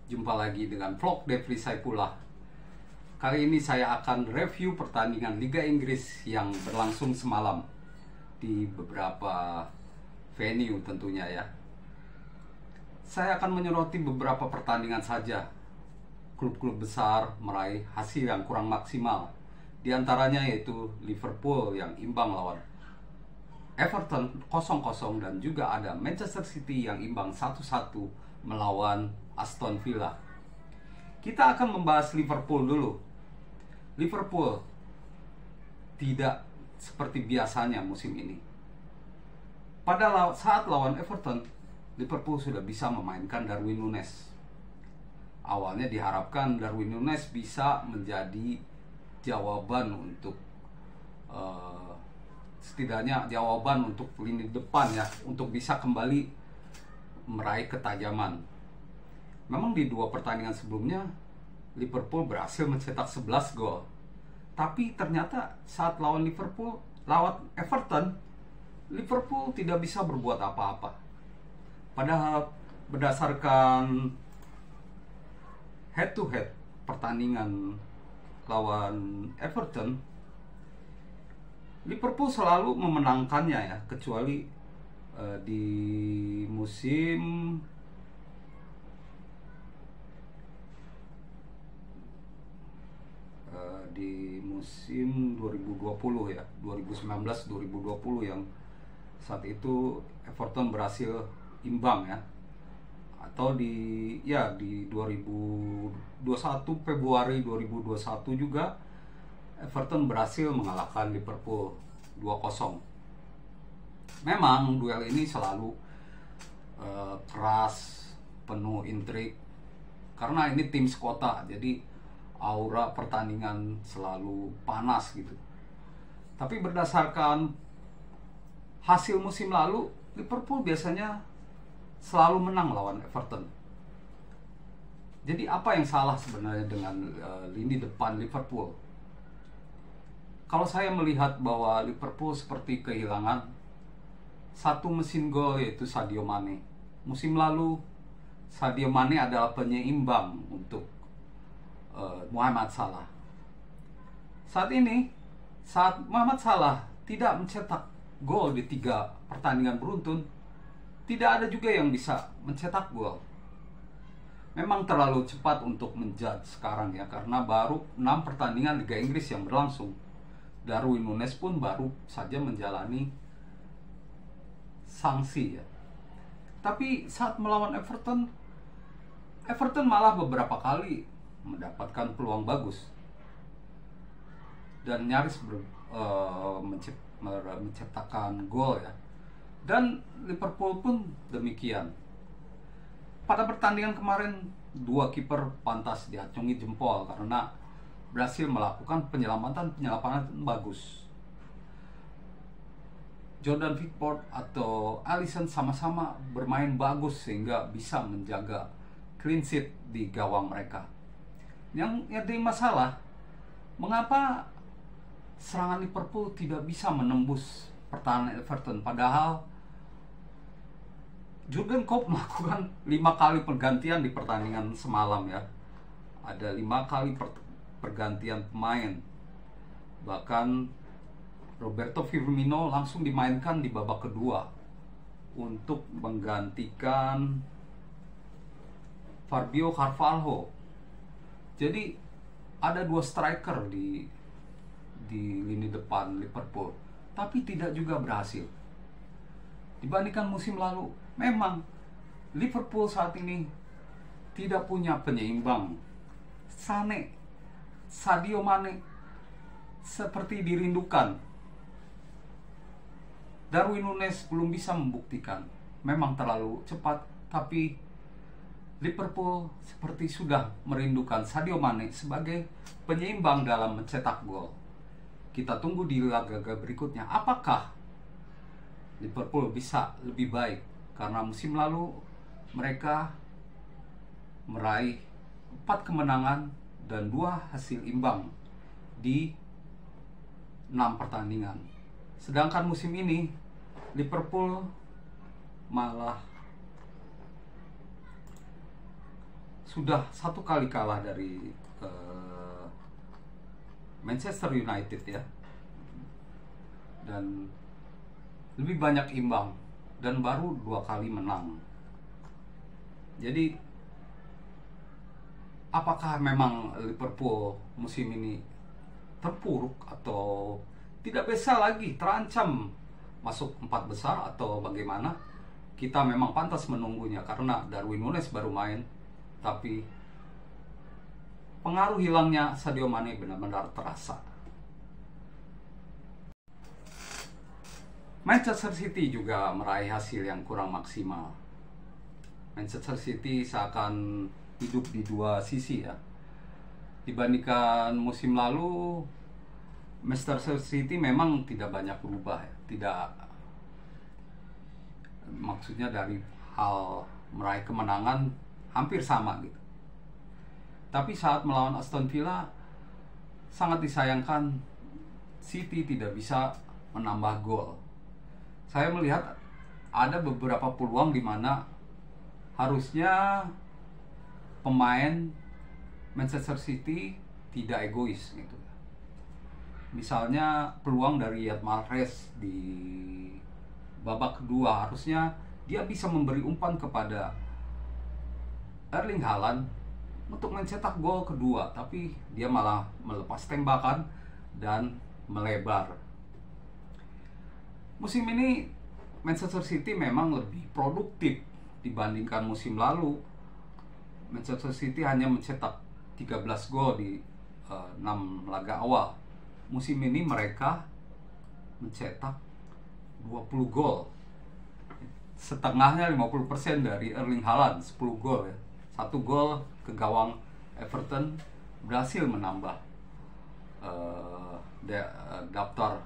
Jumpa lagi dengan vlog Devri Saipullah. Kali ini saya akan review pertandingan Liga Inggris yang berlangsung semalam di beberapa venue tentunya ya. Saya akan menyoroti beberapa pertandingan saja. Klub-klub besar meraih hasil yang kurang maksimal. Di antaranya yaitu Liverpool yang imbang lawan Everton 0-0 dan juga ada Manchester City yang imbang 1-1 melawan Aston Villa. Kita akan membahas Liverpool dulu. Liverpool tidak seperti biasanya musim ini. Pada saat lawan Everton, Liverpool sudah bisa memainkan Darwin Núñez. Awalnya diharapkan Darwin Núñez bisa menjadi jawaban untuk setidaknya jawaban untuk lini depan ya, untuk bisa kembali meraih ketajaman. Memang di dua pertandingan sebelumnya Liverpool berhasil mencetak 11 gol. Tapi ternyata saat lawan Everton, Liverpool tidak bisa berbuat apa-apa. Padahal berdasarkan head to head pertandingan lawan Everton, Liverpool selalu memenangkannya ya, kecuali di musim 2020 ya, 2019-2020 yang saat itu Everton berhasil imbang ya, atau di 2021 Februari 2021 juga Everton berhasil mengalahkan Liverpool 2-0. Memang duel ini selalu keras, penuh intrik karena ini tim sekota, jadi aura pertandingan selalu panas gitu. Tapi berdasarkan hasil musim lalu, Liverpool biasanya selalu menang lawan Everton. Jadi apa yang salah sebenarnya dengan lini depan Liverpool? Kalau saya melihat bahwa Liverpool seperti kehilangan satu mesin gol, yaitu Sadio Mane. Musim lalu Sadio Mane adalah penyeimbang untuk Mohamed Salah. Saat ini, saat Mohamed Salah tidak mencetak gol di 3 pertandingan beruntun, tidak ada juga yang bisa mencetak gol. Memang terlalu cepat untuk menjudge sekarang ya, karena baru 6 pertandingan Liga Inggris yang berlangsung. Darwin Núñez pun baru saja menjalani sanksi ya. Tapi saat melawan Everton malah beberapa kali mendapatkan peluang bagus dan nyaris menciptakan gol ya. Dan Liverpool pun demikian. Pada pertandingan kemarin, 2 kiper pantas diacungi jempol karena berhasil melakukan penyelamatan bagus. Jordan Pickford atau Alisson sama-sama bermain bagus sehingga bisa menjaga clean sheet di gawang mereka. Yang jadi masalah, mengapa serangan Liverpool tidak bisa menembus pertahanan Everton, padahal Jurgen Klopp melakukan 5 kali pergantian di pertandingan semalam ya. Ada 5 kali pergantian pemain. Bahkan Roberto Firmino langsung dimainkan di babak kedua untuk menggantikan Fabio Carvalho. Jadi ada 2 striker di lini depan Liverpool, tapi tidak juga berhasil. Dibandingkan musim lalu, memang Liverpool saat ini tidak punya penyeimbang. Sadio Mane seperti dirindukan. Darwin Núñez belum bisa membuktikan. Memang terlalu cepat, tapi Liverpool seperti sudah merindukan Sadio Mane sebagai penyeimbang dalam mencetak gol. Kita tunggu di laga berikutnya apakah Liverpool bisa lebih baik, karena musim lalu mereka meraih 4 kemenangan dan 2 hasil imbang di 6 pertandingan. Sedangkan musim ini Liverpool malah sudah 1 kali kalah dari Manchester United ya, dan lebih banyak imbang, dan baru 2 kali menang. Jadi apakah memang Liverpool musim ini terpuruk atau tidak bisa lagi terancam masuk 4 besar atau bagaimana? Kita memang pantas menunggunya karena Darwin Núñez baru main, tapi pengaruh hilangnya Sadio Mane benar-benar terasa. Manchester City juga meraih hasil yang kurang maksimal. Manchester City seakan hidup di 2 sisi ya. Dibandingkan musim lalu, Manchester City memang tidak banyak berubah ya. Tidak, maksudnya dari hal meraih kemenangan hampir sama gitu. Tapi saat melawan Aston Villa, sangat disayangkan City tidak bisa menambah gol. Saya melihat ada beberapa peluang di mana harusnya pemain Manchester City tidak egois gitu. Misalnya peluang dari Riyad Mahrez di babak kedua, harusnya dia bisa memberi umpan kepada Erling Haaland untuk mencetak gol kedua, tapi dia malah melepas tembakan dan melebar. Musim ini Manchester City memang lebih produktif dibandingkan musim lalu. Manchester City hanya mencetak 13 gol di 6 laga awal. Musim ini mereka mencetak 20 gol. Setengahnya 50% dari Erling Haaland, 10 gol ya. 1 gol ke gawang Everton, berhasil menambah daftar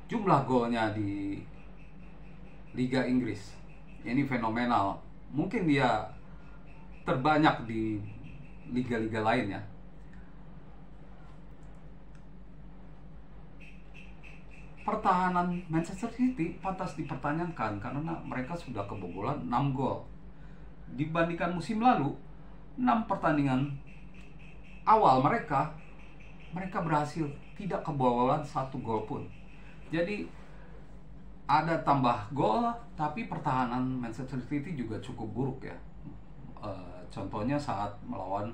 jumlah golnya di Liga Inggris. Ini fenomenal. Mungkin dia terbanyak di liga-liga lain ya. Pertahanan Manchester City pantas dipertanyakan karena mereka sudah kebobolan 6 gol. Dibandingkan musim lalu, 6 pertandingan awal mereka berhasil tidak kebobolan 1 gol pun. Jadi ada tambah gol, tapi pertahanan Manchester City juga cukup buruk ya. Contohnya saat melawan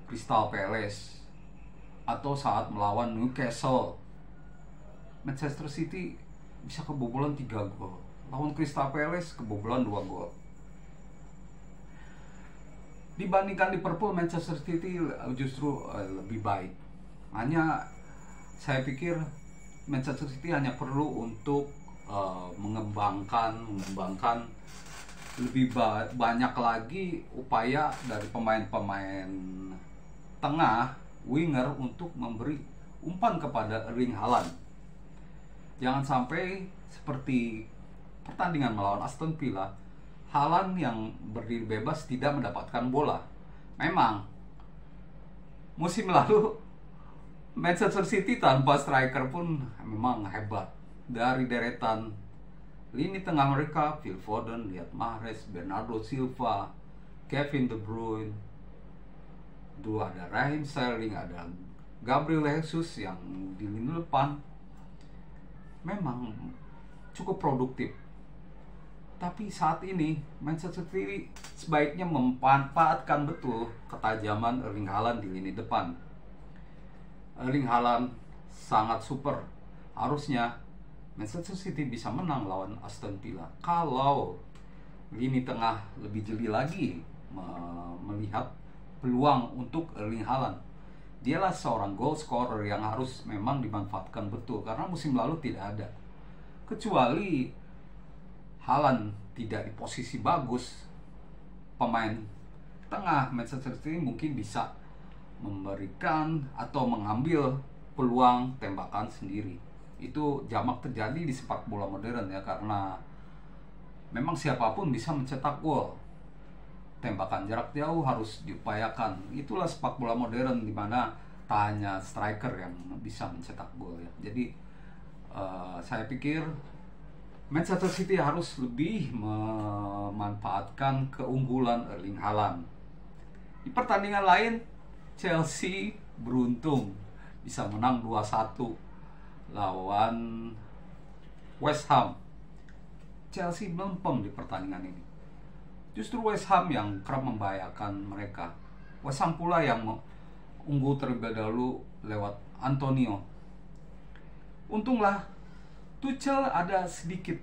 Crystal Palace atau saat melawan Newcastle, Manchester City bisa kebobolan 3 gol. Lawan Crystal Palace kebobolan 2 gol. Dibandingkan Liverpool, Manchester City justru lebih baik. Hanya saya pikir Manchester City hanya perlu untuk mengembangkan lebih banyak lagi upaya dari pemain-pemain tengah, winger, untuk memberi umpan kepada Erling Haaland. Jangan sampai seperti pertandingan melawan Aston Villa, Haaland yang berdiri bebas tidak mendapatkan bola. Memang musim lalu Manchester City tanpa striker pun memang hebat. Dari deretan lini tengah mereka, Phil Foden, Riyad Mahrez, Bernardo Silva, Kevin De Bruyne, dua ada Raheem Sterling, ada Gabriel Jesus yang di lini depan, memang cukup produktif. Tapi saat ini Manchester City sebaiknya memanfaatkan betul ketajaman Erling Haaland di lini depan. Erling Haaland sangat super. Harusnya Manchester City bisa menang lawan Aston Villa kalau lini tengah lebih jeli lagi melihat peluang untuk Erling Haaland. Dialah seorang goal scorer yang harus memang dimanfaatkan betul, karena musim lalu tidak ada. Kecuali Haaland tidak di posisi bagus, pemain tengah Manchester City mungkin bisa memberikan atau mengambil peluang tembakan sendiri. Itu jamak terjadi di sepak bola modern ya, karena memang siapapun bisa mencetak gol. Tembakan jarak jauh harus diupayakan. Itulah sepak bola modern, di mana tak hanya striker yang bisa mencetak gol ya. Jadi saya pikir Manchester City harus lebih memanfaatkan keunggulan Erling Haaland. Di pertandingan lain, Chelsea beruntung bisa menang 2-1 lawan West Ham. Chelsea melempem di pertandingan ini. Justru West Ham yang kerap membahayakan mereka. West Ham pula yang unggul terlebih dahulu lewat Antonio. Untunglah Tuchel ada sedikit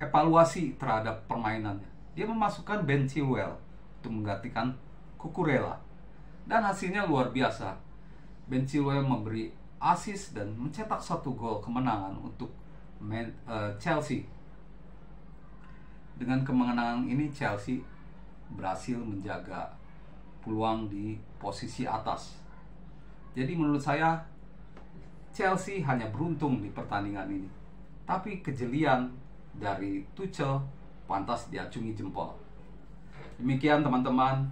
evaluasi terhadap permainannya. Dia memasukkan Ben Chilwell untuk menggantikan Cucurella, dan hasilnya luar biasa. Ben Chilwell memberi assist dan mencetak 1 gol kemenangan untuk Chelsea. Dengan kemenangan ini Chelsea berhasil menjaga peluang di posisi atas. Jadi menurut saya Chelsea hanya beruntung di pertandingan ini, tapi kejelian dari Tuchel pantas diacungi jempol. Demikian teman-teman,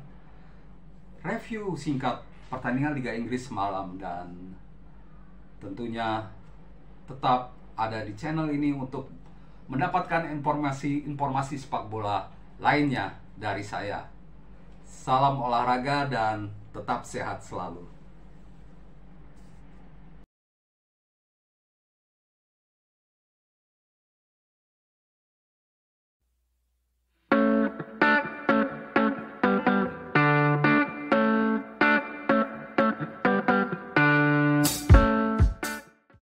review singkat pertandingan Liga Inggris semalam, dan tentunya tetap ada di channel ini untuk mendapatkan informasi sepak bola lainnya dari saya. Salam olahraga dan tetap sehat selalu.